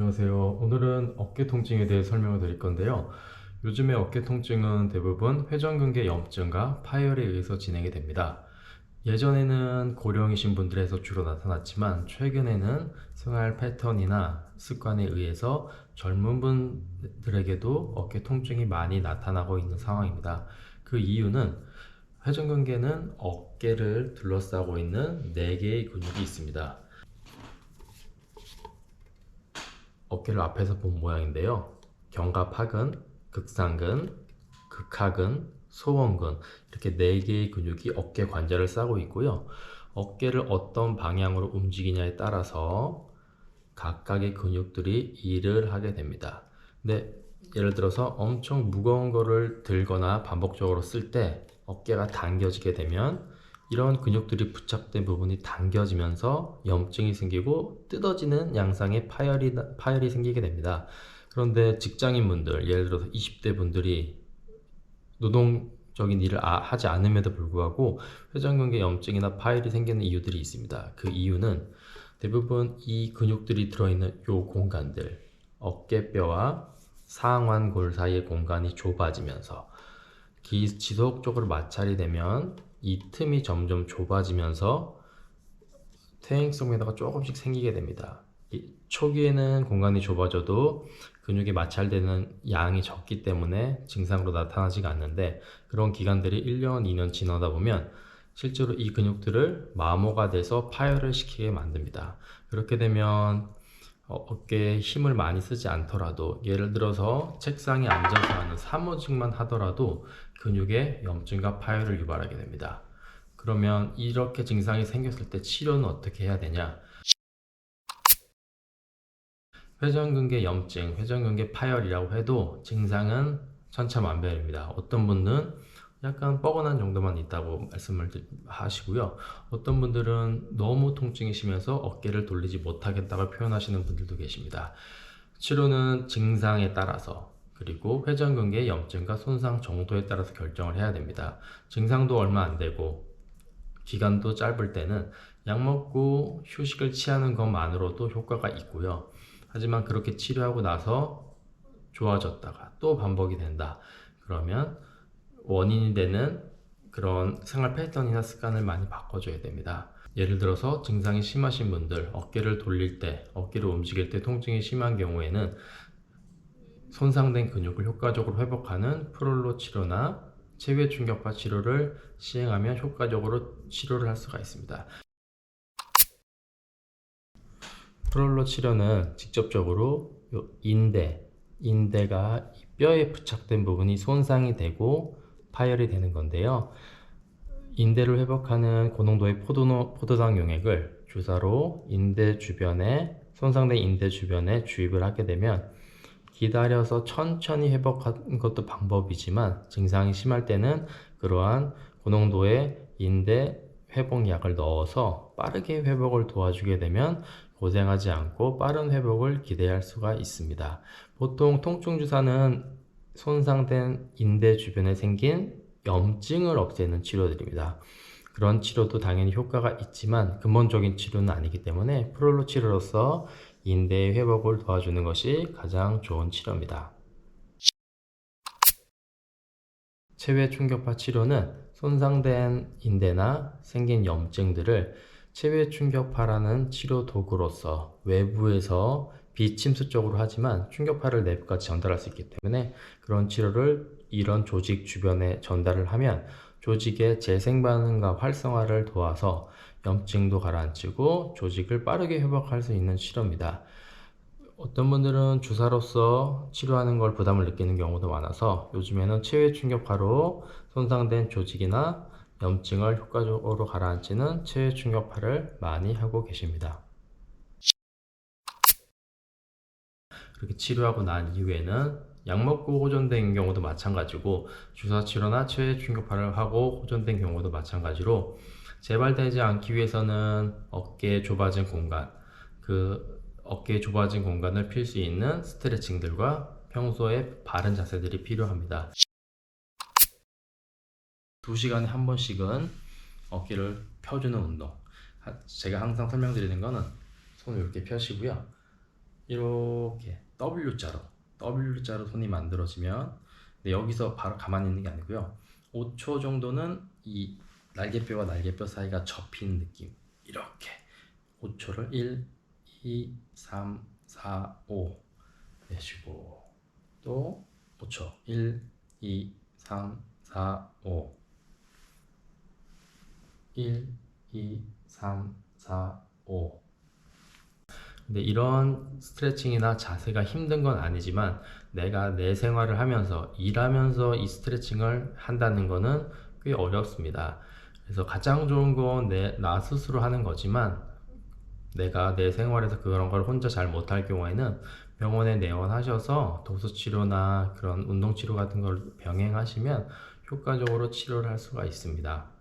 안녕하세요. 오늘은 어깨 통증에 대해 설명을 드릴 건데요. 요즘에 어깨 통증은 대부분 회전근개 염증과 파열에 의해서 진행이 됩니다. 예전에는 고령이신 분들에서 주로 나타났지만 최근에는 생활 패턴이나 습관에 의해서 젊은 분들에게도 어깨 통증이 많이 나타나고 있는 상황입니다. 그 이유는 회전근개는 어깨를 둘러싸고 있는 4개의 근육이 있습니다. 어깨를 앞에서 본 모양인데요. 견갑하근, 극상근, 극하근, 소원근 이렇게 4개의 근육이 어깨 관절을 싸고 있고요. 어깨를 어떤 방향으로 움직이냐에 따라서 각각의 근육들이 일을 하게 됩니다. 근데 예를 들어서 엄청 무거운 거를 들거나 반복적으로 쓸 때 어깨가 당겨지게 되면 이런 근육들이 붙잡된 부분이 당겨지면서 염증이 생기고 뜯어지는 양상의 파열이 생기게 됩니다. 그런데 직장인분들, 예를 들어서 20대 분들이 노동적인 일을 하지 않음에도 불구하고 회전근개 염증이나 파열이 생기는 이유들이 있습니다. 그 이유는 대부분 이 근육들이 들어있는 요 공간들, 어깨뼈와 상완골 사이의 공간이 좁아지면서 지속적으로 마찰이 되면 이 틈이 점점 좁아지면서 퇴행성 매도가 조금씩 생기게 됩니다. 초기에는 공간이 좁아져도 근육이 마찰되는 양이 적기 때문에 증상으로 나타나지가 않는데, 그런 기간들이 1년, 2년 지나다 보면 실제로 이 근육들을 마모가 돼서 파열을 시키게 만듭니다. 그렇게 되면 어깨에 힘을 많이 쓰지 않더라도, 예를 들어서 책상에 앉아서 하는 사무직만 하더라도 근육에 염증과 파열을 유발하게 됩니다. 그러면 이렇게 증상이 생겼을 때 치료는 어떻게 해야 되냐? 회전근개 염증, 회전근개 파열이라고 해도 증상은 천차만별입니다. 어떤 분은 약간 뻐근한 정도만 있다고 말씀을 하시고요. 어떤 분들은 너무 통증이 심해서 어깨를 돌리지 못하겠다고 표현하시는 분들도 계십니다. 치료는 증상에 따라서, 그리고 회전근개 염증과 손상 정도에 따라서 결정을 해야 됩니다. 증상도 얼마 안 되고 기간도 짧을 때는 약 먹고 휴식을 취하는 것만으로도 효과가 있고요. 하지만 그렇게 치료하고 나서 좋아졌다가 또 반복이 된다. 그러면 원인이 되는 그런 생활 패턴이나 습관을 많이 바꿔줘야 됩니다. 예를 들어서 증상이 심하신 분들, 어깨를 돌릴 때, 어깨를 움직일 때 통증이 심한 경우에는 손상된 근육을 효과적으로 회복하는 프롤로 치료나 체외 충격파 치료를 시행하면 효과적으로 치료를 할 수가 있습니다. 프롤로 치료는 직접적으로 인대가 뼈에 부착된 부분이 손상이 되고 파열이 되는 건데요. 인대를 회복하는 고농도의 포도당 용액을 주사로 손상된 인대 주변에 주입을 하게 되면 기다려서 천천히 회복하는 것도 방법이지만, 증상이 심할 때는 그러한 고농도의 인대 회복약을 넣어서 빠르게 회복을 도와주게 되면 고생하지 않고 빠른 회복을 기대할 수가 있습니다. 보통 통증 주사는 손상된 인대 주변에 생긴 염증을 없애는 치료들입니다. 그런 치료도 당연히 효과가 있지만 근본적인 치료는 아니기 때문에 프롤로 치료로서 인대의 회복을 도와주는 것이 가장 좋은 치료입니다. 체외 충격파 치료는 손상된 인대나 생긴 염증들을 체외 충격파라는 치료 도구로서 외부에서 비침수적으로 하지만 충격파를 내부까지 전달할 수 있기 때문에, 그런 치료를 이런 조직 주변에 전달을 하면 조직의 재생 반응과 활성화를 도와서 염증도 가라앉히고 조직을 빠르게 회복할 수 있는 치료입니다. 어떤 분들은 주사로서 치료하는 걸 부담을 느끼는 경우도 많아서 요즘에는 체외 충격파로 손상된 조직이나 염증을 효과적으로 가라앉히는 체외 충격파를 많이 하고 계십니다. 그렇게 치료하고 난 이후에는 약 먹고 호전된 경우도 마찬가지고, 주사 치료나 체외 충격파를 하고 호전된 경우도 마찬가지로, 재발되지 않기 위해서는 어깨에 좁아진 공간, 어깨에 좁아진 공간을 필 수 있는 스트레칭들과 평소에 바른 자세들이 필요합니다. 2시간에 한 번씩은 어깨를 펴주는 운동. 제가 항상 설명드리는 거는 손을 이렇게 펴시고요. 이렇게 W자로 손이 만들어지면, 근데 여기서 바로 가만히 있는 게 아니고요. 5초 정도는 이 날개뼈와 날개뼈 사이가 접힌 느낌. 이렇게 5초를 1, 2, 3, 4, 5 내쉬고, 또 5초 1, 2, 3, 4, 5 1, 2, 3, 4, 5. 근데 이런 스트레칭이나 자세가 힘든 건 아니지만 내가 내 생활을 하면서 일하면서 이 스트레칭을 한다는 거는 꽤 어렵습니다. 그래서 가장 좋은 건 나 스스로 하는 거지만 내가 내 생활에서 그런 걸 혼자 잘 못할 경우에는 병원에 내원하셔서 도수치료나 그런 운동치료 같은 걸 병행하시면 효과적으로 치료를 할 수가 있습니다.